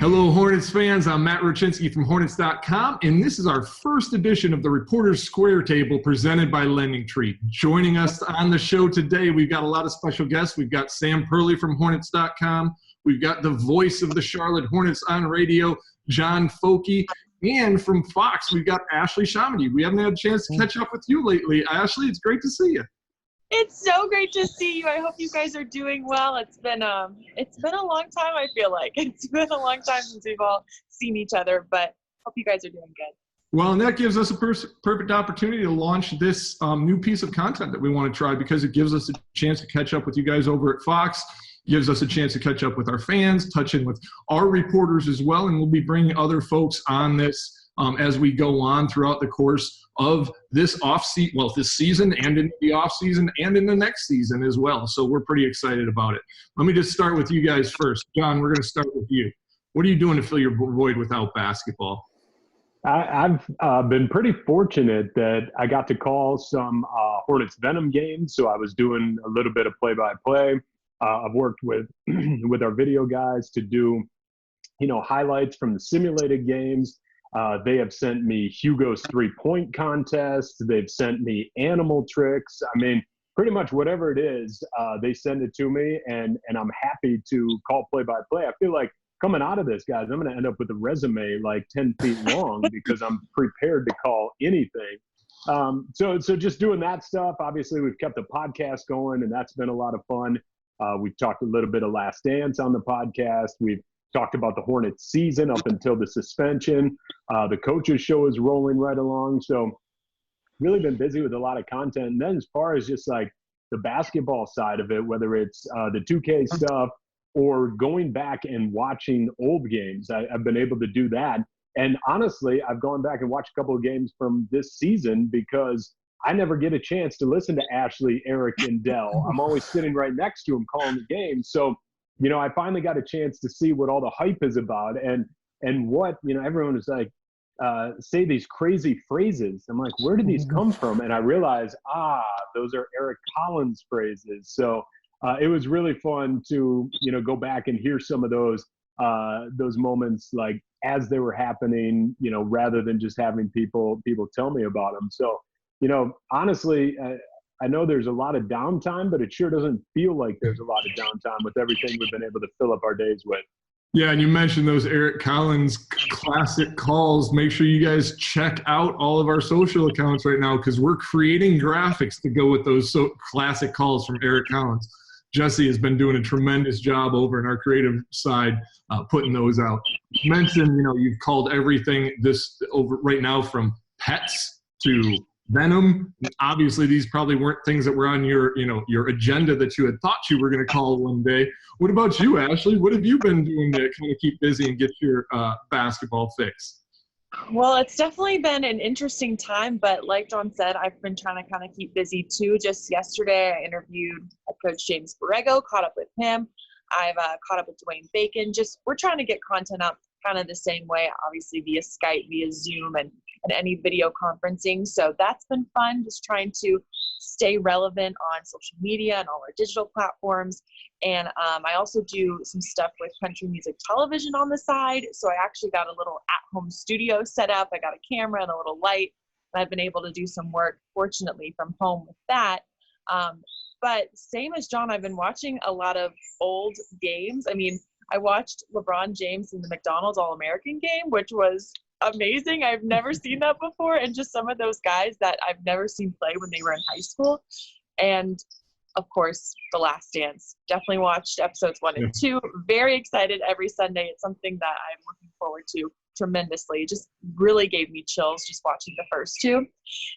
Hello, Hornets fans. I'm Matt Ruchinsky from Hornets.com, and this is our first edition of the Reporters Square Table presented by LendingTree. Joining us on the show today, we've got a lot of special guests. We've got Sam Perley from Hornets.com. We've got the voice of the Charlotte Hornets on radio, John Folke. And from Fox, we've got Ashley ShahAhmadi. We haven't had a chance to catch up with you lately. Ashley, it's great to see you. It's so great to see you. I hope you guys are doing well. It's been a long time, I feel like. It's been a long time since we've all seen each other, but hope you guys are doing good. Well, and that gives us a perfect opportunity to launch this new piece of content that we want to try, because it gives us a chance to catch up with you guys over at Fox, gives us a chance to catch up with our fans, touch in with our reporters as well, and we'll be bringing other folks on this as we go on throughout the course of this this season and in the off season and in the next season as well. So we're pretty excited about it. Let me just start with you guys first. John, we're going to start with you. What are you doing to fill your void without basketball? I've been pretty fortunate that I got to call some Hornets Venom games. So I was doing a little bit of play-by-play. I've worked with our video guys to do, highlights from the simulated games. They have sent me Hugo's three-point contest. They've sent me animal tricks. I mean, pretty much whatever it is, they send it to me, and I'm happy to call play-by-play. I feel like coming out of this, guys, I'm going to end up with a resume like 10 feet long because I'm prepared to call anything. So just doing that stuff. Obviously, we've kept the podcast going, and that's been a lot of fun. We've talked a little bit of Last Dance on the podcast. We've talked about the Hornets season up until the suspension. The coaches show is rolling right along. So really been busy with a lot of content. And then as far as just like the basketball side of it, whether it's the 2K stuff or going back and watching old games, I've been able to do that. And honestly, I've gone back and watched a couple of games from this season because I never get a chance to listen to Ashley, Eric, and Dell. I'm always sitting right next to them calling the game. So I finally got a chance to see what all the hype is about and what, everyone is like, say these crazy phrases. I'm like, where did these come from? And I realized, those are Eric Collins phrases. So it was really fun to, go back and hear some of those moments, like as they were happening, rather than just having people tell me about them. So, honestly, I know there's a lot of downtime, but it sure doesn't feel like there's a lot of downtime with everything we've been able to fill up our days with. Yeah, and you mentioned those Eric Collins classic calls. Make sure you guys check out all of our social accounts right now because we're creating graphics to go with those classic calls from Eric Collins. Jesse has been doing a tremendous job over in our creative side putting those out. You mentioned, you've called everything this over right now from pets to Venom. Obviously, these probably weren't things that were on your agenda that you had thought you were going to call one day. What about you, Ashley? What have you been doing to kind of keep busy and get your basketball fix? Well, it's definitely been an interesting time, but like John said, I've been trying to kind of keep busy too. Just yesterday, I interviewed Coach James Borrego, caught up with him. I've caught up with Dwayne Bacon. We're trying to get content up kind of the same way, obviously via Skype, via Zoom, and any video conferencing. So that's been fun, just trying to stay relevant on social media and all our digital platforms. And I also do some stuff with country music television on the side. So I actually got a little at-home studio set up. I got a camera and a little light, and I've been able to do some work, fortunately, from home with that. But same as John, I've been watching a lot of old games. I mean, I watched LeBron James in the McDonald's All-American game, which was amazing. I've never seen that before. And just some of those guys that I've never seen play when they were in high school. And of course, The Last Dance. Definitely watched episodes 1 and 2. Very excited every Sunday. It's something that I'm looking forward to tremendously. It just really gave me chills just watching the first 2.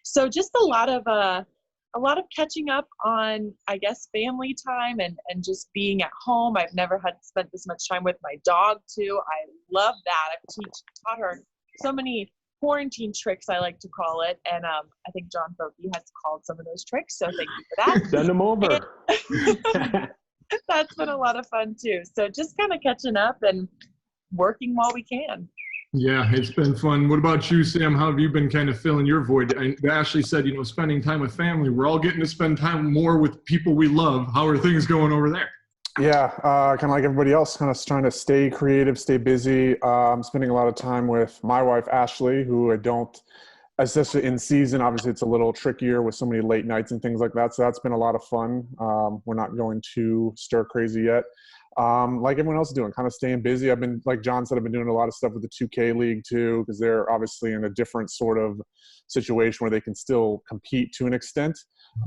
So just a lot of catching up on, I guess, family time and just being at home. I've never had spent this much time with my dog too. I love that. I've taught her so many quarantine tricks, I like to call it. And I think John Folke has called some of those tricks. So thank you for that. Send them over. That's been a lot of fun too. So just kind of catching up and working while we can. Yeah, it's been fun. What about you, Sam? How have you been kind of filling your void? Ashley said, spending time with family. We're all getting to spend time more with people we love. How are things going over there? Yeah, kind of like everybody else, kind of trying to stay creative, stay busy. I'm spending a lot of time with my wife, Ashley, who I don't, especially in season, obviously it's a little trickier with so many late nights and things like that. So that's been a lot of fun. We're not going too stir crazy yet. Like everyone else is doing, kind of staying busy. I've been, like John said, I've been doing a lot of stuff with the 2K League too, because they're obviously in a different sort of situation where they can still compete to an extent.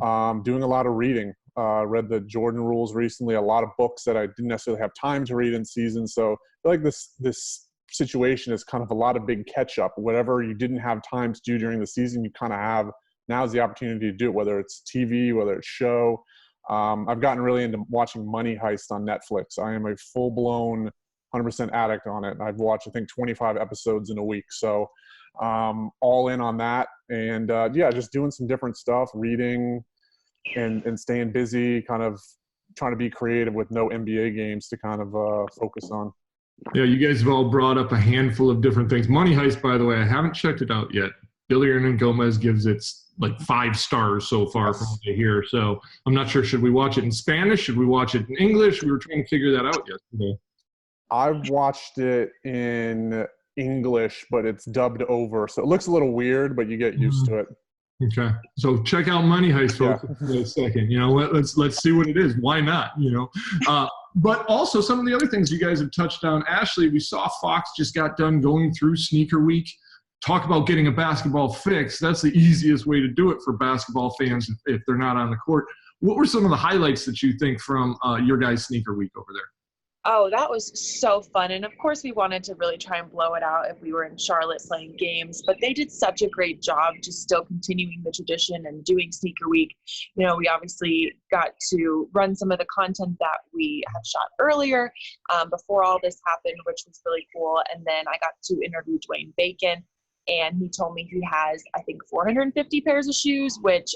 Doing a lot of reading. Read the Jordan rules recently, a lot of books that I didn't necessarily have time to read in season. So I feel like this situation is kind of a lot of big catch up. Whatever you didn't have time to do during the season, you kind of have now is the opportunity to do it, whether it's TV, whether it's show. I've gotten really into watching Money Heist on Netflix. I am a full-blown 100% addict on it. I've watched, I think, 25 episodes in a week. So all in on that. And yeah, just doing some different stuff, reading and staying busy, kind of trying to be creative with no NBA games to kind of focus on. Yeah, you guys have all brought up a handful of different things. Money Heist, by the way, I haven't checked it out yet. Billy Hernan Gomez gives it like 5 stars so far from what I hear. So I'm not sure, should we watch it in Spanish? Should we watch it in English? We were trying to figure that out yesterday. I've watched it in English, but it's dubbed over. So it looks a little weird, but you get used to it. Okay, so check out Money Heist, folks, in a second. You know, let's see what it is. Why not? You know, but also some of the other things you guys have touched on. Ashley, we saw Fox just got done going through Sneaker Week. Talk about getting a basketball fix. That's the easiest way to do it for basketball fans if they're not on the court. What were some of the highlights that you think from your guys' Sneaker Week over there? Oh, that was so fun. And of course, we wanted to really try and blow it out if we were in Charlotte playing games, but they did such a great job just still continuing the tradition and doing Sneaker Week. You know, we obviously got to run some of the content that we had shot earlier before all this happened, which was really cool. And then I got to interview Dwayne Bacon, and he told me he has, I think, 450 pairs of shoes, which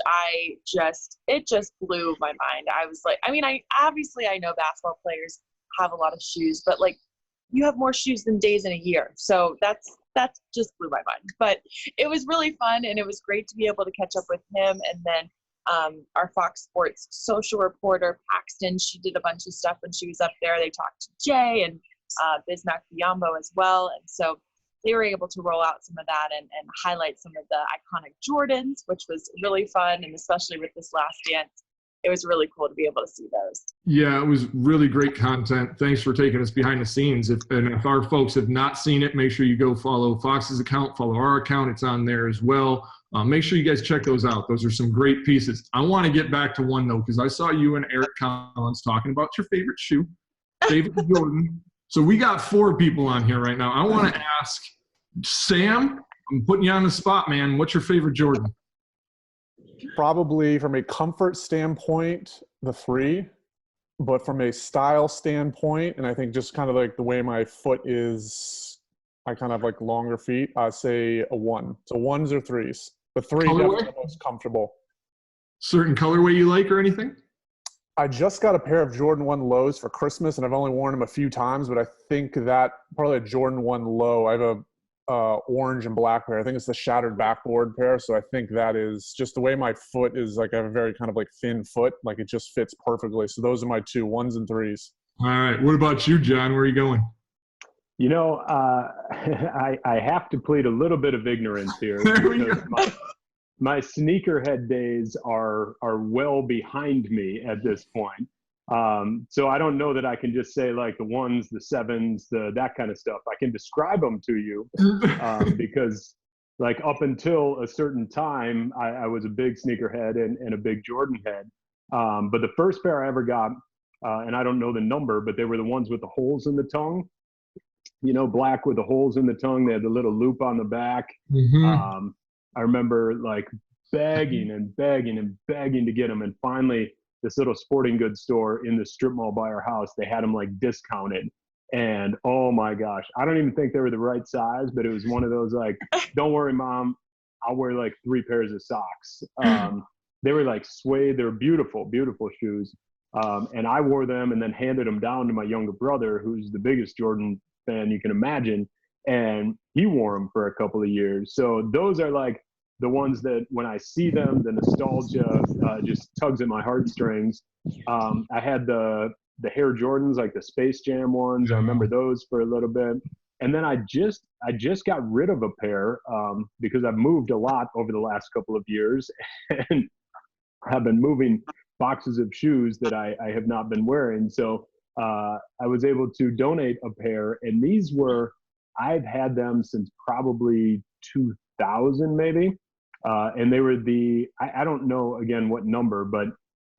it just blew my mind. I was like, I mean, I know basketball players have a lot of shoes, but like you have more shoes than days in a year. So that just blew my mind. But it was really fun, and it was great to be able to catch up with him. And then our Fox Sports social reporter, Paxton, she did a bunch of stuff when she was up there. They talked to Jay and Bismack Biyombo as well. And so they were able to roll out some of that and highlight some of the iconic Jordans, which was really fun. And especially with this Last Dance, it was really cool to be able to see those. Yeah, it was really great content. Thanks for taking us behind the scenes. If our folks have not seen it, make sure you go follow Fox's account, follow our account. It's on there as well. Make sure you guys check those out. Those are some great pieces. I want to get back to one, though, because I saw you and Eric Collins talking about your favorite shoe, David Jordan. So we got 4 people on here right now. I want to ask Sam, I'm putting you on the spot, man. What's your favorite Jordan? Probably from a comfort standpoint, the 3, but from a style standpoint, and I think just kind of like the way my foot is, I kind of like longer feet, I say a 1. So 1s or 3s. The 3 definitely the most comfortable. Certain colorway you like or anything? I just got a pair of Jordan 1 lows for Christmas, and I've only worn them a few times, but I think that probably a Jordan 1 low. I have a orange and black pair. I think it's the shattered backboard pair. So I think that is just the way my foot is. Like I have a very kind of like thin foot. Like it just fits perfectly. So those are my 2, 1s and 3s. All right. What about you, John? Where are you going? You know, I have to plead a little bit of ignorance here because my sneakerhead days are well behind me at this point. So I don't know that I can just say like the 1s, the 7s, that kind of stuff. I can describe them to you because like up until a certain time, I was a big sneakerhead and a big Jordan head. But the first pair I ever got, and I don't know the number, but they were the ones with the holes in the tongue, you know, black with the holes in the tongue. They had the little loop on the back. Mm-hmm. I remember like begging to get them. And finally, this little sporting goods store in the strip mall by our house, they had them like discounted. And oh my gosh, I don't even think they were the right size, but it was one of those like, don't worry, Mom, I'll wear like 3 pairs of socks. They were like suede. They were beautiful, beautiful shoes. And I wore them and then handed them down to my younger brother, who's the biggest Jordan fan you can imagine. And he wore them for a couple of years. So those are like the ones that when I see them, the nostalgia just tugs at my heartstrings. I had the Hair Jordans, like the Space Jam ones. I remember those for a little bit. And then I just got rid of a pair because I've moved a lot over the last couple of years, and have been moving boxes of shoes that I have not been wearing. So I was able to donate a pair, and these were, I've had them since probably 2000 maybe. And they were I don't know again what number, but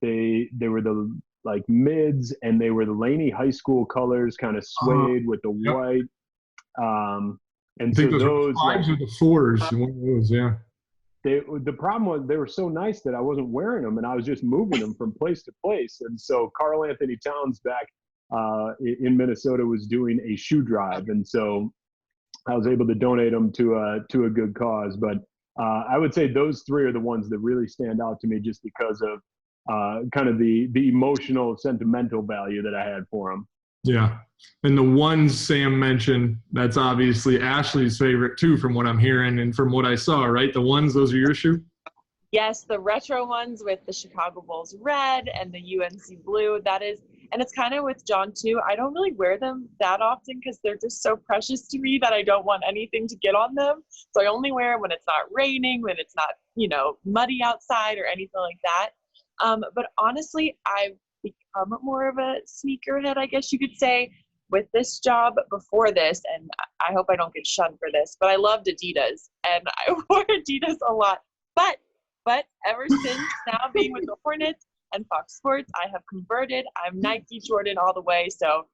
they were the like mids, and they were the Laney High School colors, kind of suede with the white. And I think so those are the 5s or the 4s. One of those, yeah. The problem was they were so nice that I wasn't wearing them, and I was just moving them from place to place. And so Karl Anthony Towns back in Minnesota was doing a shoe drive, and so I was able to donate them to a good cause. But I would say those 3 are the ones that really stand out to me, just because of kind of the emotional, sentimental value that I had for them. Yeah. And the ones Sam mentioned, that's obviously Ashley's favorite too, from what I'm hearing and from what I saw, right? The ones, those are your shoe? Yes, the retro ones with the Chicago Bulls red and the UNC blue. That is, and it's kind of with John too. I don't really wear them that often because they're just so precious to me that I don't want anything to get on them. So I only wear them when it's not raining, when it's not, muddy outside or anything like that. But honestly, I've become more of a sneakerhead, I guess you could say, with this job before this. And I hope I don't get shunned for this, but I loved Adidas, and I wore Adidas a lot. But ever since now being with the Hornets and Fox Sports, I have converted. I'm Nike, Jordan all the way. So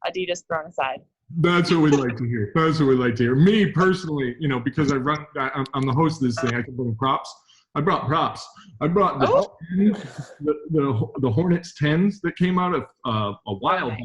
Adidas thrown aside. That's what we like to hear. That's what we like to hear. Me personally, because I'm the host of this thing, I can bring props. I brought props. I brought the Hornets 10s that came out of a while back.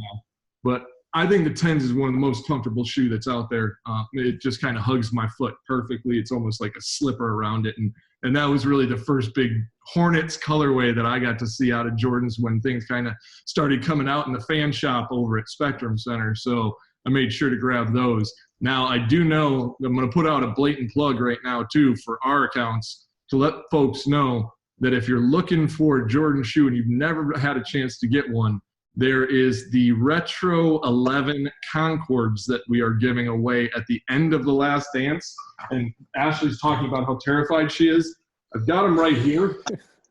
But I think the 10s is one of the most comfortable shoe that's out there. It just kind of hugs my foot perfectly. It's almost like a slipper around it. And that was really the first big Hornets colorway that I got to see out of Jordans when things kind of started coming out in the fan shop over at Spectrum Center. So I made sure to grab those. Now, I do know I'm going to put out a blatant plug right now, too, for our accounts, to let folks know that if you're looking for a Jordan shoe and you've never had a chance to get one, there is the Retro 11 Concords that we are giving away at the end of The Last Dance. And Ashley's talking about how terrified she is. I've got them right here.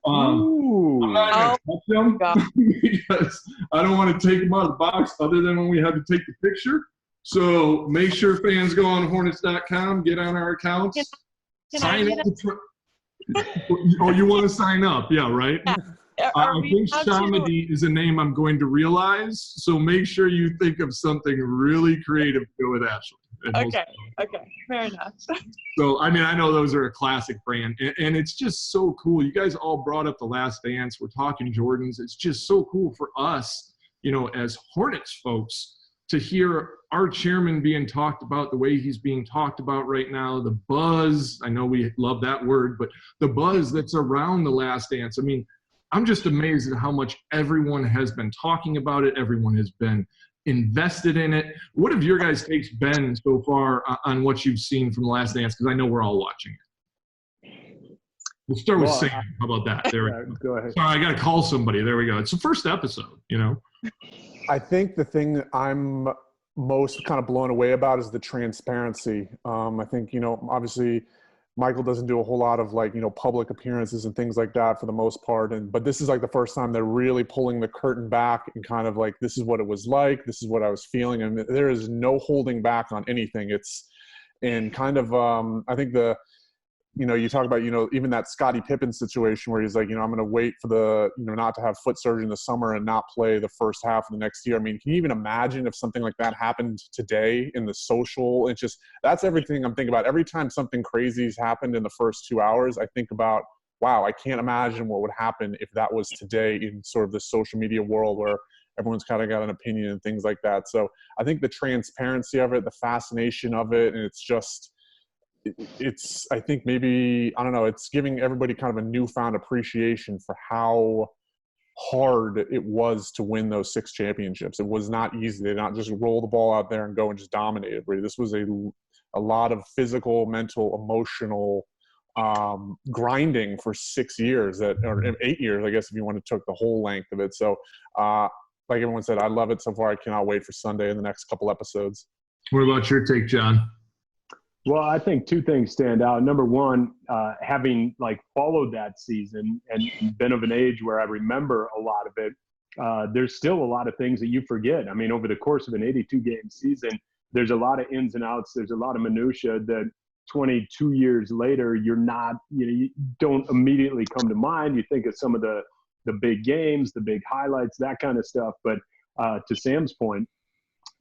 I'm not going to touch them because I don't want to take them out of the box other than when we had to take the picture. So make sure fans go on Hornets.com, get on our accounts, sign up. Oh, you want to sign up? Yeah, right? Yeah. I think ShahAhmadi is a name I'm going to realize, so make sure you think of something really creative to go with Ashley. Okay, fair enough. So, I know those are a classic brand, and it's just so cool. You guys all brought up The Last Dance. We're talking Jordans. It's just so cool for us, as Hornets folks, to hear our chairman being talked about the way he's being talked about right now, the buzz, I know we love that word, but the buzz that's around The Last Dance. I'm just amazed at how much everyone has been talking about it. Everyone has been invested in it. What have your guys' takes been so far on what you've seen from The Last Dance? Because I know we're all watching it. We'll start with Sam. How about that? There we go. Go ahead. Sorry, I got to call somebody. There we go. It's the first episode, I think the thing that I'm most kind of blown away about is the transparency. I think, obviously Michael doesn't do a whole lot of public appearances and things like that for the most part. But this is like the first time they're really pulling the curtain back and kind of like, this is what it was like. This is what I was feeling. And there is no holding back on anything. And kind of, I think you talk about, even that Scottie Pippen situation where he's like, I'm going to wait for the, not to have foot surgery in the summer and not play the first half of the next year. Can you even imagine if something like that happened today in the social? It's just, that's everything I'm thinking about. Every time something crazy's happened in the first 2 hours, I think about, wow, I can't imagine what would happen if that was today in sort of the social media world where everyone's kind of got an opinion and things like that. So I think the transparency of it, the fascination of it, and I think maybe, I don't know, it's giving everybody kind of a newfound appreciation for how hard it was to win those 6 championships. It was not easy. They did not just roll the ball out there and go and just dominate everybody. This was a lot of physical, mental, emotional grinding for 6 years, or 8 years, I guess, if you want to take the whole length of it. So like everyone said, I love it so far. I cannot wait for Sunday and the next couple episodes. What about your take, John? Well, I think two things stand out. Number one, having like followed that season and been of an age where I remember a lot of it, there's still a lot of things that you forget. I mean, over the course of an 82-game season, there's a lot of ins and outs. There's a lot of minutia that 22 years later, you're not, you don't immediately come to mind. You think of some of the big games, the big highlights, that kind of stuff. But to Sam's point,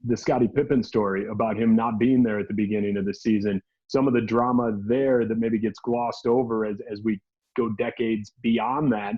the Scottie Pippen story about him not being there at the beginning of the season, some of the drama there that maybe gets glossed over as we go decades beyond that,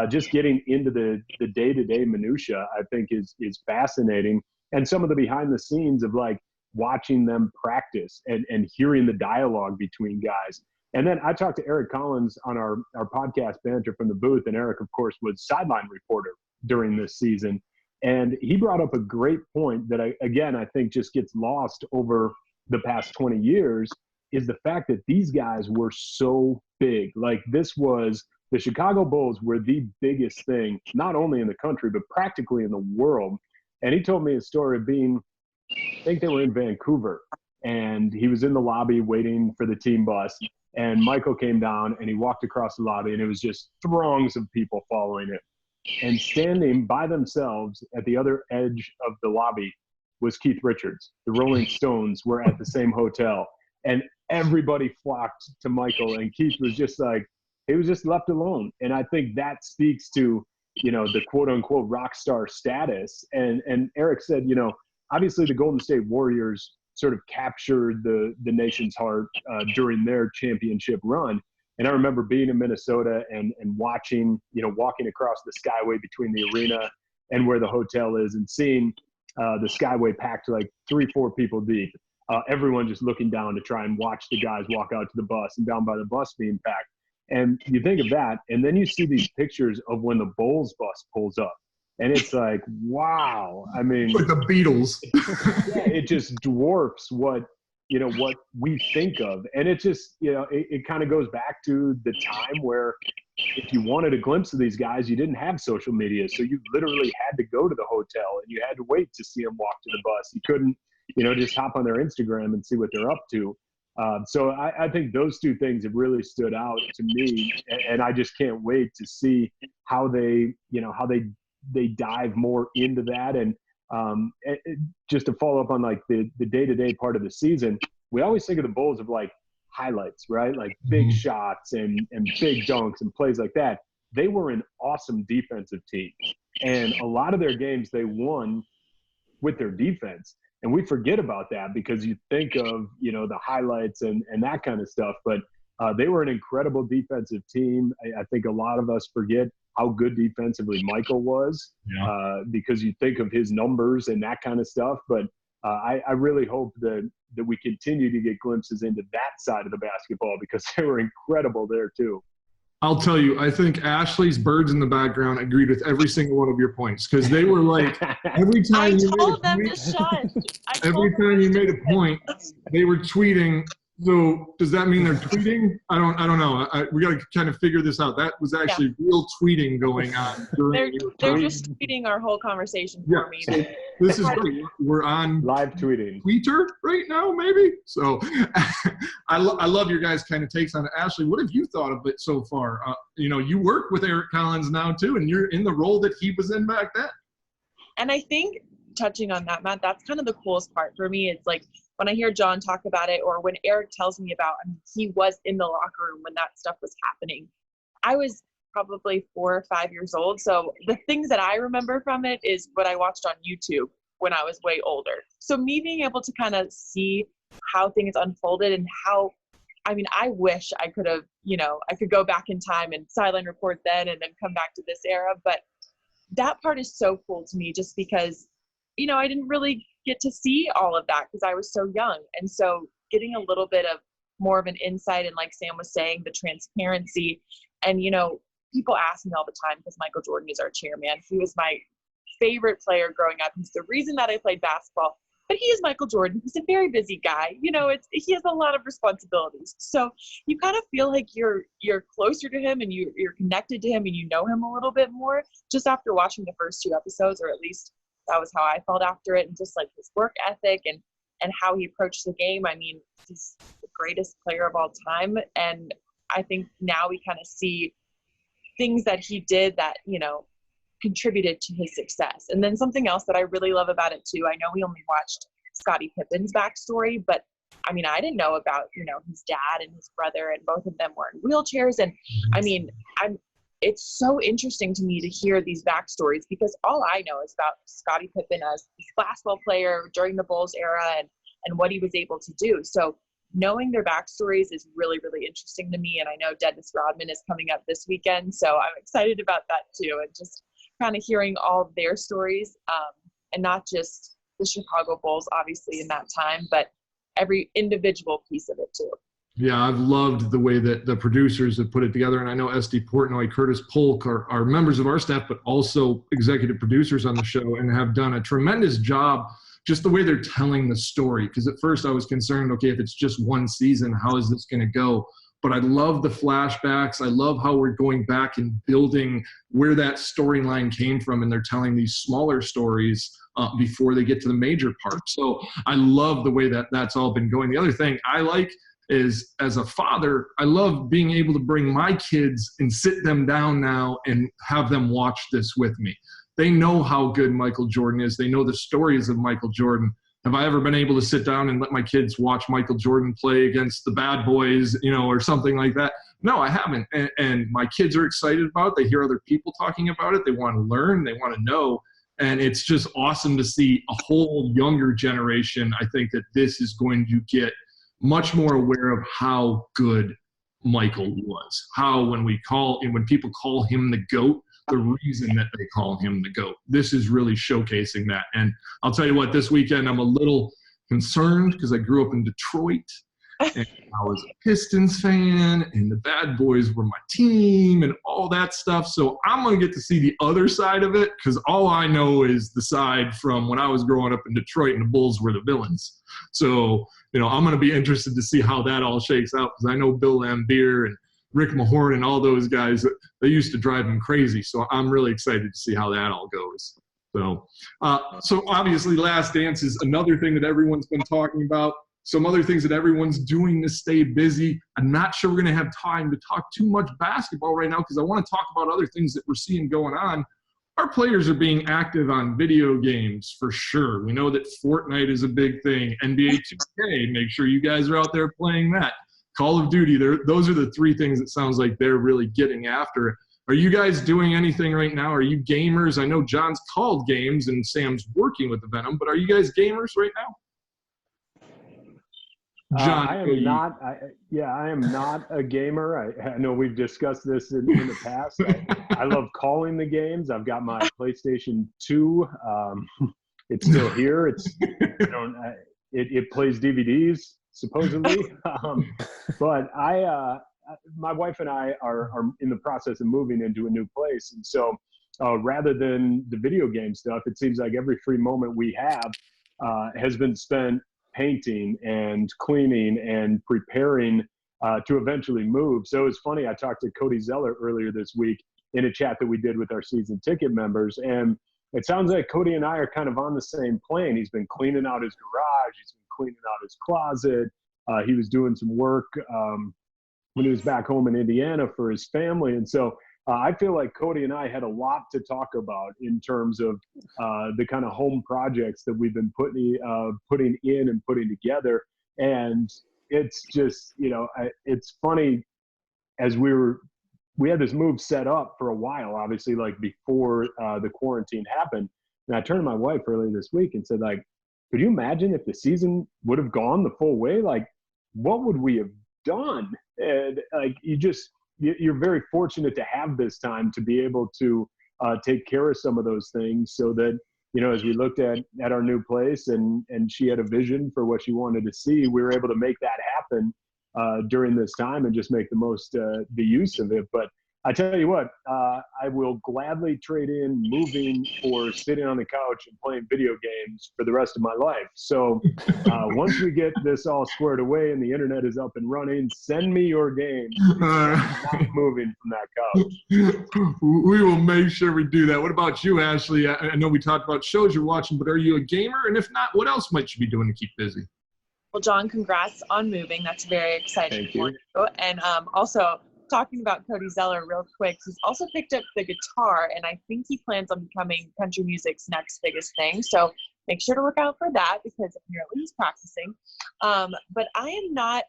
just getting into the day-to-day minutia, I think is fascinating. And some of the behind the scenes of like watching them practice and hearing the dialogue between guys. And then I talked to Eric Collins on our podcast, Banter from the Booth, and Eric, of course, was sideline reporter during this season. And he brought up a great point that, I think just gets lost over the past 20 years, is the fact that these guys were so big. Like this was, the Chicago Bulls were the biggest thing, not only in the country, but practically in the world. And he told me a story of being, I think they were in Vancouver, and he was in the lobby waiting for the team bus. And Michael came down and he walked across the lobby, and it was just throngs of people following him. And standing by themselves at the other edge of the lobby was Keith Richards. The Rolling Stones were at the same hotel, and everybody flocked to Michael, and Keith was just like, he was just left alone. And I think that speaks to, the quote unquote rock star status. And Eric said, obviously the Golden State Warriors sort of captured the nation's heart during their championship run. And I remember being in Minnesota and watching, walking across the Skyway between the arena and where the hotel is, and seeing the Skyway packed like 3-4 people deep. Everyone just looking down to try and watch the guys walk out to the bus, and down by the bus being packed. And you think of that, and then you see these pictures of when the Bulls bus pulls up. And it's like, wow. I mean, like the Beatles. Yeah, it just dwarfs what we think of. And it just, it kind of goes back to the time where if you wanted a glimpse of these guys, you didn't have social media. So you literally had to go to the hotel, and you had to wait to see them walk to the bus. You couldn't, just hop on their Instagram and see what they're up to. So I think those two things have really stood out to me. And I just can't wait to see how they dive more into that. And just to follow up on like the day-to-day part of the season, we always think of the Bulls of like highlights, right? Like big shots and big dunks and plays like that. They were an awesome defensive team. And a lot of their games they won with their defense. And we forget about that because you think of, the highlights and that kind of stuff. But they were an incredible defensive team. I think a lot of us forget how good defensively Michael was, because you think of his numbers and that kind of stuff. But I really hope that we continue to get glimpses into that side of the basketball, because they were incredible there too. I'll tell you, I think Ashley's birds in the background agreed with every single one of your points, because they were like, every time you made a point, they were tweeting. So does that mean they're tweeting? I don't know. We got to kind of figure this out. That was actually real tweeting going on. They're just tweeting our whole conversation for me. So this is great. We're on live tweeting Twitter right now, maybe. So I love your guys' kind of takes on it. Ashley, what have you thought of it so far? You work with Eric Collins now too, and you're in the role that he was in back then. And I think, touching on that, Matt, that's kind of the coolest part for me. It's like when I hear John talk about it, or when Eric tells me about, he was in the locker room when that stuff was happening. I was probably 4 or 5 years old. So the things that I remember from it is what I watched on YouTube when I was way older. So me being able to kind of see how things unfolded and how, I wish I could have, I could go back in time and sideline report then and then come back to this era. But that part is so cool to me, just because I didn't really get to see all of that because I was so young. And so getting a little bit of more of an insight, and like Sam was saying, the transparency. And, people ask me all the time, because Michael Jordan is our chairman. He was my favorite player growing up. He's the reason that I played basketball. but he is Michael Jordan. He's a very busy guy. You know, he has a lot of responsibilities. So you kind of feel like you're closer to him and you're connected to him and you know him a little bit more just after watching the first 2 episodes, or at least that was how I felt after it. And just like his work ethic and how he approached the game. I mean, he's the greatest player of all time. And I think now we kind of see things that he did that, you know, contributed to his success. And then something else that I really love about it too, I know we only watched Scottie Pippen's backstory, but I mean, I didn't know about, you know, his dad and his brother, and both of them were in wheelchairs. And I mean, it's so interesting to me to hear these backstories, because all I know is about Scottie Pippen as a basketball player during the Bulls era and what he was able to do. So knowing their backstories is really, really interesting to me. And I know Dennis Rodman is coming up this weekend, so I'm excited about that too. And just kind of hearing all of their stories, and not just the Chicago Bulls, obviously, in that time, but every individual piece of it too. Yeah, I've loved the way that the producers have put it together. And I know SD Portnoy, Curtis Polk are members of our staff, but also executive producers on the show, and have done a tremendous job just the way they're telling the story. Because at first I was concerned, okay, if it's just one season, how is this going to go? But I love the flashbacks. I love how we're going back and building where that storyline came from, and they're telling these smaller stories before they get to the major part. So I love the way that that's all been going. The other thing I like is, as a father, I love being able to bring my kids and sit them down now and have them watch this with me. They know how good Michael Jordan is. They know the stories of Michael Jordan. Have I ever been able to sit down and let my kids watch Michael Jordan play against the bad boys, you know, or something like that? No, I haven't. And my kids are excited about it. They hear other people talking about it. They want to learn. They want to know. And it's just awesome to see a whole younger generation. I think that this is going to get much more aware of how good Michael was. How when people call him the GOAT, the reason that they call him the GOAT. This is really showcasing that. And I'll tell you what, this weekend I'm a little concerned because I grew up in Detroit and I was a Pistons fan and the bad boys were my team and all that stuff. So I'm going to get to see the other side of it, because all I know is the side from when I was growing up in Detroit and the Bulls were the villains. So, you know, I'm going to be interested to see how that all shakes out, because I know Bill Laimbeer and Rick Mahorn and all those guys, they used to drive him crazy. So I'm really excited to see how that all goes. So obviously Last Dance is another thing that everyone's been talking about. Some other things that everyone's doing to stay busy. I'm not sure we're going to have time to talk too much basketball right now, because I want to talk about other things that we're seeing going on. Our players are being active on video games for sure. We know that Fortnite is a big thing. NBA 2K, make sure you guys are out there playing that. Call of Duty, those are the three things it sounds like they're really getting after. Are you guys doing anything right now? Are you gamers? I know John's called games and Sam's working with the Venom, but are you guys gamers right now? John, I am not. I am not a gamer. I know we've discussed this in the past. I love calling the games. I've got my PlayStation 2. It's still here. It plays DVDs supposedly. But my wife and I are in the process of moving into a new place, and so rather than the video game stuff, it seems like every free moment we have has been spent painting and cleaning and preparing to eventually move. So it's funny, I talked to Cody Zeller earlier this week in a chat that we did with our season ticket members, and it sounds like Cody and I are kind of on the same plane. He's been cleaning out his garage, he's been cleaning out his closet, he was doing some work when he was back home in Indiana for his family. And so I feel like Cody and I had a lot to talk about in terms of the kind of home projects that we've been putting in and putting together. And it's just, you know, it's funny, as we had this move set up for a while, obviously, like before the quarantine happened. And I turned to my wife earlier this week and said, like, could you imagine if the season would have gone the full way? Like, what would we have done? And like, you're very fortunate to have this time to be able to take care of some of those things, so that, you know, as we looked at our new place and she had a vision for what she wanted to see, we were able to make that happen during this time and just make the most the use of it. But I tell you what, I will gladly trade in moving for sitting on the couch and playing video games for the rest of my life. So once we get this all squared away and the internet is up and running, send me your games. I'm not moving from that couch. We will make sure we do that. What about you, Ashley? I know we talked about shows you're watching, but are you a gamer? And if not, what else might you be doing to keep busy? Well, John, congrats on moving. That's very exciting Thank you. for you. And also, talking about Cody Zeller real quick, he's also picked up the guitar, and I think he plans on becoming country music's next biggest thing. So make sure to look out for that, because apparently he's practicing. But I'm not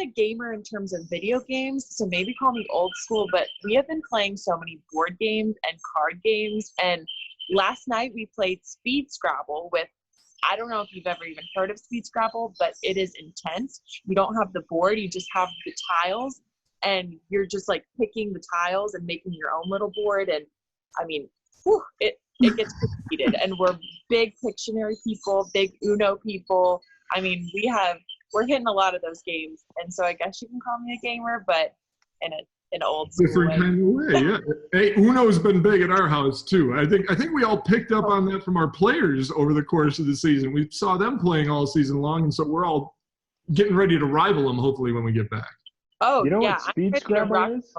a gamer in terms of video games, so maybe call me old school, but we have been playing so many board games and card games. And last night we played Speed Scrabble with, I don't know if you've ever even heard of Speed Scrabble, but it is intense. You don't have the board, you just have the tiles. And you're just like picking the tiles and making your own little board. And I mean, it gets complicated. And we're big Pictionary people, big Uno people. I mean, we're hitting a lot of those games. And so I guess you can call me a gamer, but in an old school different way. kind of way, yeah. Hey, Uno's been big at our house too. I think we all picked up on that from our players over the course of the season. We saw them playing all season long, and so we're all getting ready to rival them hopefully when we get back. Oh, You know yeah. what Speed Scrabble is?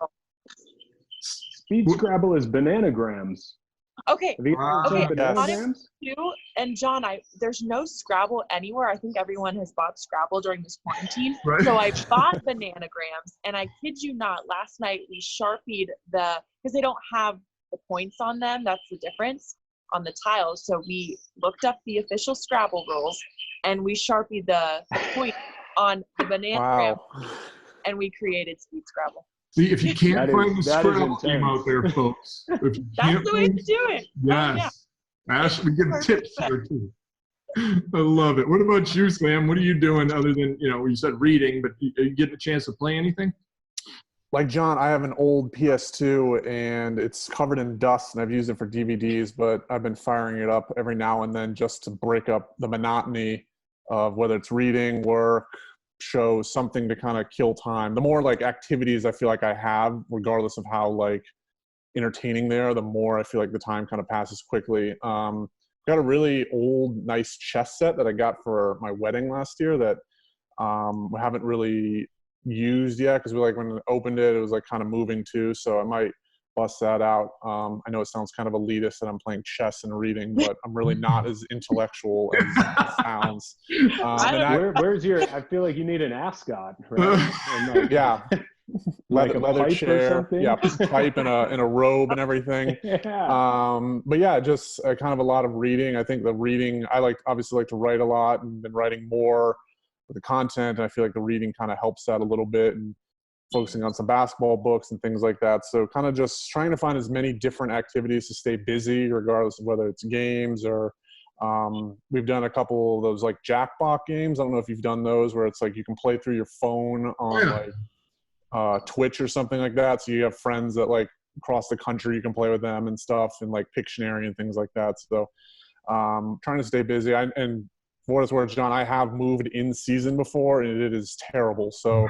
Speed Scrabble is bananagrams. Okay. Have you ever Okay. seen bananagrams? And John, there's no Scrabble anywhere. I think everyone has bought Scrabble during this quarantine. Right. So I bought bananagrams, and I kid you not, last night we Sharpied because they don't have the points on them. That's the difference on the tiles. So we looked up the official Scrabble rules, and we Sharpied the point on the bananagram. Wow. And we created Speed Scrabble. See, if you can't find the that is Scrabble team intense. out there, folks. If you That's can't the way find- to do it. Yes. Ash, we give Perfect. tips here too. I love it. What about you, Sam? What are you doing other than, you said reading, but are you getting a chance to play anything? Like John, I have an old PS2 and it's covered in dust, and I've used it for DVDs, but I've been firing it up every now and then just to break up the monotony of whether it's reading, work, shows, something to kind of kill time. The more like activities I feel like I have, regardless of how like entertaining they are, the more I feel like the time kind of passes quickly. Got a really old, nice chess set that I got for my wedding last year that we haven't really used yet, because when I opened it, it was like kind of moving too. So I might bust that out. I know it sounds kind of elitist that I'm playing chess and reading, but I'm really not as intellectual as it sounds. Where's your? I feel like you need an ascot, right? And like, Yeah. like a leather pipe or chair, something? yeah, pipe and a robe and everything. Yeah. But yeah, just kind of a lot of reading. I think the reading, I obviously like to write a lot, and been writing more with the content. And I feel like the reading kind of helps that a little bit, and focusing on some basketball books and things like that. So kind of just trying to find as many different activities to stay busy, regardless of whether it's games or we've done a couple of those like Jackbox games. I don't know if you've done those, where it's like you can play through your phone on like Twitch or something like that. So you have friends that like across the country, you can play with them and stuff, and like Pictionary and things like that. So trying to stay busy. And for what it's worth, John, I have moved in season before, and it is terrible. So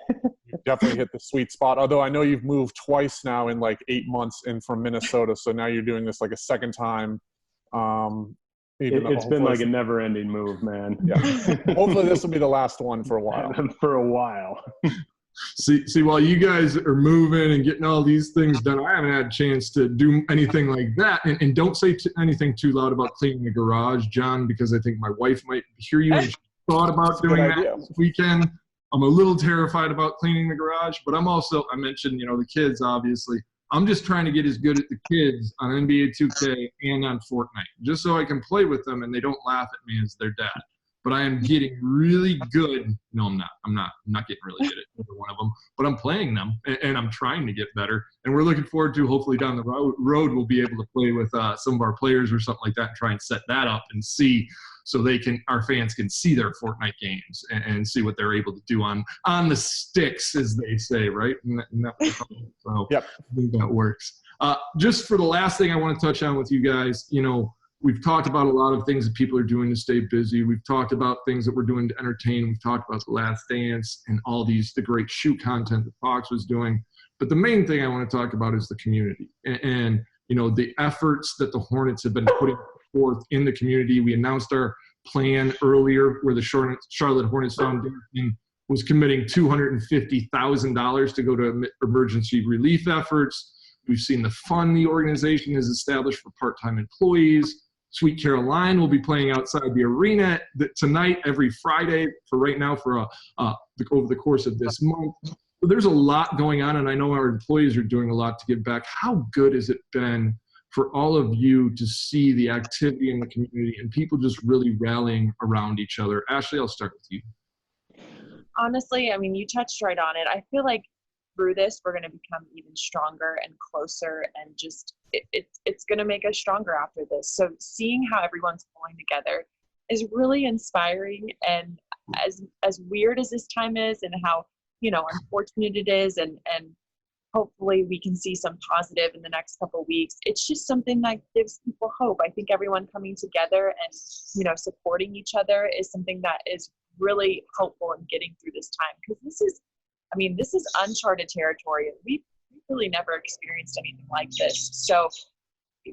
you definitely hit the sweet spot. Although I know you've moved twice now in like 8 months in from Minnesota. So now you're doing this like a second time. It's been like a never-ending move, man. Yeah. Hopefully this will be the last one for a while. For a while. See, while you guys are moving and getting all these things done, I haven't had a chance to do anything like that. And don't say anything too loud about cleaning the garage, John, because I think my wife might hear you and she thought about doing that this weekend. I'm a little terrified about cleaning the garage, but I mentioned, the kids, obviously. I'm just trying to get as good at the kids on NBA 2K and on Fortnite, just so I can play with them and they don't laugh at me as their dad. But I am getting really good. No, I'm not. I'm not getting really good at either one of them. But I'm playing them, and I'm trying to get better. And we're looking forward to, hopefully down the road, we'll be able to play with some of our players or something like that, and try and set that up and see, so our fans can see their Fortnite games and see what they're able to do on the sticks, as they say, right? So yep. I think that works. Just for the last thing I want to touch on with you guys, we've talked about a lot of things that people are doing to stay busy. We've talked about things that we're doing to entertain. We've talked about The Last Dance and the great shoot content that Fox was doing. But the main thing I want to talk about is the community and you know, the efforts that the Hornets have been putting forth in the community. We announced our plan earlier where the Charlotte Hornets Foundation was committing $250,000 to go to emergency relief efforts. We've seen the fund the organization has established for part-time employees. Sweet Caroline will be playing outside the arena tonight, every Friday, for right now, for over the course of this month. So there's a lot going on, and I know our employees are doing a lot to give back. How good has it been for all of you to see the activity in the community and people just really rallying around each other? Ashley, I'll start with you. Honestly, I mean, you touched right on it. I feel like through this, we're going to become even stronger and closer, and just it's going to make us stronger after this. So seeing how everyone's pulling together is really inspiring. And as weird as this time is, and how, you know, unfortunate it is, and hopefully we can see some positive in the next couple of weeks. It's just something that gives people hope. I think everyone coming together and, you know, supporting each other is something that is really helpful in getting through this time, because this is uncharted territory, and we've really never experienced anything like this. So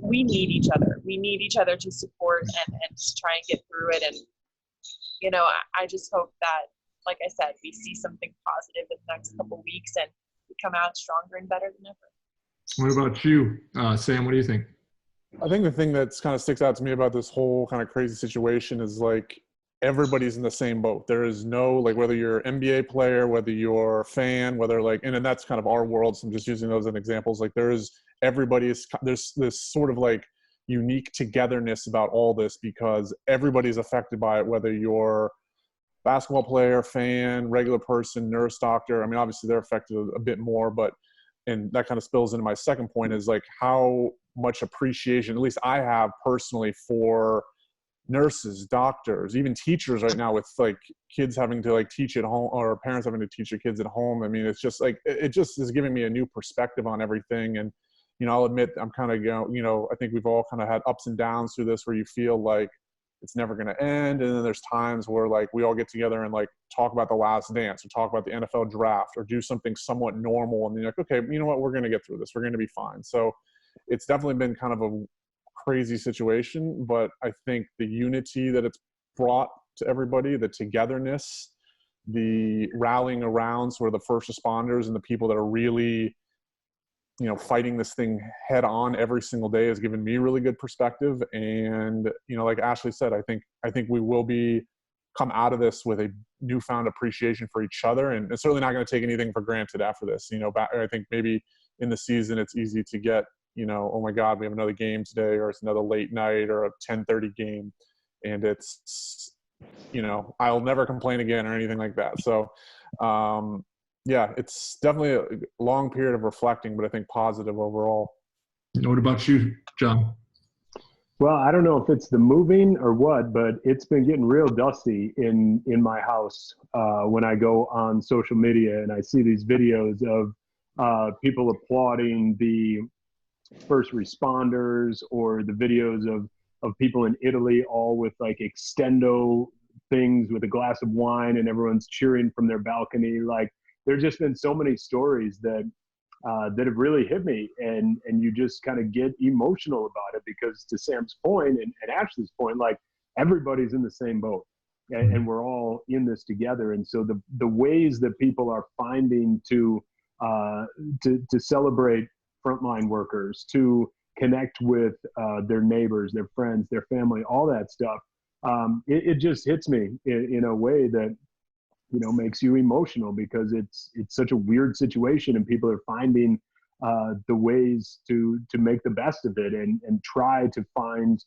we need each other. We need each other to support and to try and get through it. And, you know, I just hope that, like I said, we see something positive in the next couple of weeks and we come out stronger and better than ever. What about you, Sam? What do you think? I think the thing that's kind of sticks out to me about this whole kind of crazy situation is like everybody's in the same boat. There is no, like, whether you're an NBA player, whether you're a fan, whether like, and that's kind of our world. So I'm just using those as examples. Like there's this sort of like unique togetherness about all this, because everybody's affected by it, whether you're basketball player, fan, regular person, nurse, doctor. I mean, obviously they're affected a bit more, but, and that kind of spills into my second point, is like how much appreciation, at least I have personally, for nurses, doctors, even teachers right now, with like kids having to like teach at home, or parents having to teach their kids at home. I mean, it's just like, it just is giving me a new perspective on everything. And, you know, I'll admit I'm kind of, you know, I think we've all kind of had ups and downs through this, where you feel like it's never going to end. And then there's times where like we all get together and like talk about The Last Dance, or talk about the NFL draft, or do something somewhat normal. And then you're like, okay, you know what, we're going to get through this. We're going to be fine. So it's definitely been kind of a crazy situation, but I think the unity that it's brought to everybody, the togetherness, the rallying around sort of the first responders and the people that are really, you know, fighting this thing head on every single day, has given me really good perspective. And, you know, like Ashley said, I think we will come out of this with a newfound appreciation for each other, and it's certainly not going to take anything for granted after this. You know, I think maybe in the season it's easy to get, you know, oh my God, we have another game today, or it's another late night, or a 10:30 game. And it's, you know, I'll never complain again or anything like that. So, yeah, it's definitely a long period of reflecting, but I think positive overall. What about you, John? Well, I don't know if it's the moving or what, but it's been getting real dusty in my house when I go on social media and I see these videos of people applauding the first responders, or the videos of people in Italy, all with like extendo things with a glass of wine, and everyone's cheering from their balcony. Like, there's just been so many stories that have really hit me, and you just kind of get emotional about it, because to Sam's point and Ashley's point, like, everybody's in the same boat, and we're all in this together. And so the ways that people are finding to celebrate frontline workers, to connect with their neighbors, their friends, their family, all that stuff, it just hits me in a way that, you know, makes you emotional, because it's such a weird situation, and people are finding the ways to make the best of it, and try to find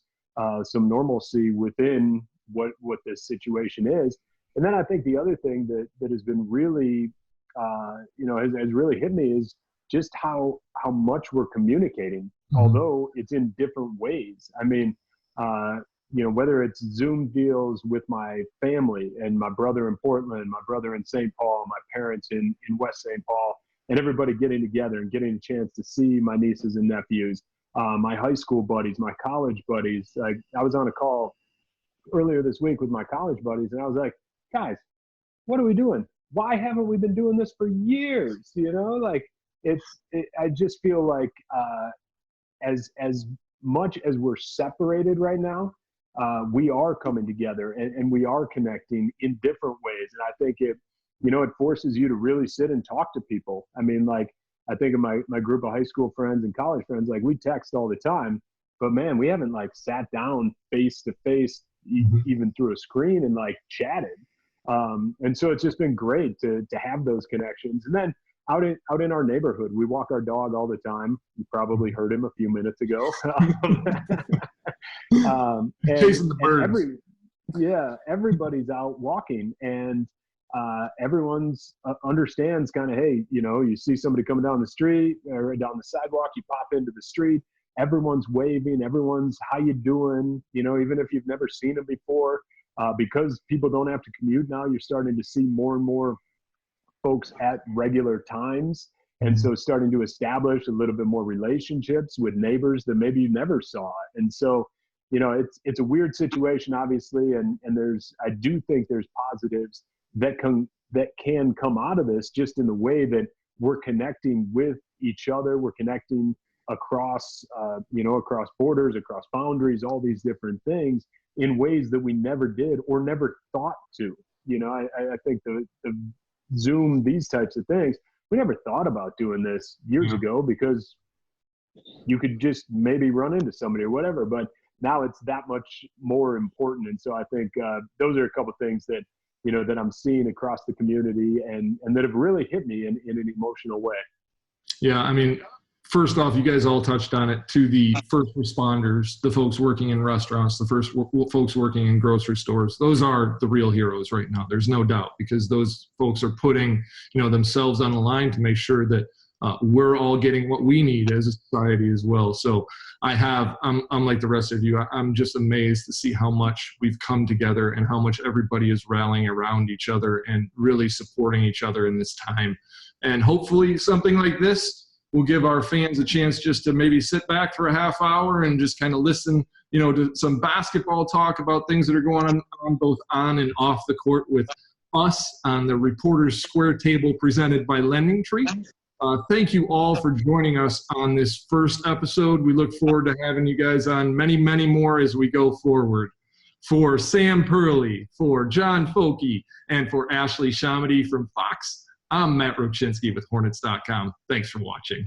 some normalcy within what this situation is. And then I think the other thing that has been really, you know, has really hit me is just how much we're communicating, although it's in different ways. I mean, you know, whether it's Zoom deals with my family and my brother in Portland, my brother in St. Paul, my parents in West St. Paul, and everybody getting together and getting a chance to see my nieces and nephews, my high school buddies, my college buddies. Like, I was on a call earlier this week with my college buddies, and I was like, guys, what are we doing? Why haven't we been doing this for years? You know, like, I just feel like as much as we're separated right now, we are coming together and we are connecting in different ways. And I think it forces you to really sit and talk to people. I mean, like, I think of my group of high school friends and college friends, like, we text all the time, but man, we haven't like sat down face to face, even through a screen, and like chatted. And so it's just been great to have those connections. And then out in our neighborhood, we walk our dog all the time. You probably heard him a few minutes ago. Chasing the birds. Everybody's out walking, and everyone's understands kind of, hey, you see somebody coming down the street or down the sidewalk, you pop into the street, everyone's waving, everyone's, how you doing? Even if you've never seen them before, because people don't have to commute now, you're starting to see more and more folks at regular times. And so starting to establish a little bit more relationships with neighbors that maybe you never saw. And so, it's a weird situation, obviously. And I do think there's positives that can come out of this, just in the way that we're connecting with each other. We're connecting across, across borders, across boundaries, all these different things in ways that we never did or never thought to. I think the Zoom, these types of things, we never thought about doing this years ago, because you could just maybe run into somebody or whatever, but now it's that much more important. And so I think those are a couple of things that, that I'm seeing across the community and that have really hit me in an emotional way. Yeah. I mean, first off, you guys all touched on it, to the first responders, the folks working in restaurants, the folks working in grocery stores. Those are the real heroes right now. There's no doubt, because those folks are putting, themselves on the line to make sure that we're all getting what we need as a society as well. So I'm like the rest of you. I'm just amazed to see how much we've come together and how much everybody is rallying around each other and really supporting each other in this time. And hopefully something like this will give our fans a chance just to maybe sit back for a half hour and just kind of listen, to some basketball talk about things that are going on both on and off the court with us on the Reporters Square Table presented by Lending Tree. Thank you all for joining us on this first episode. We look forward to having you guys on many, many more as we go forward. For Sam Perley, for John Folke, and for Ashley ShahAhmadi from Fox, I'm Matt Rubczynski with Hornets.com. Thanks for watching.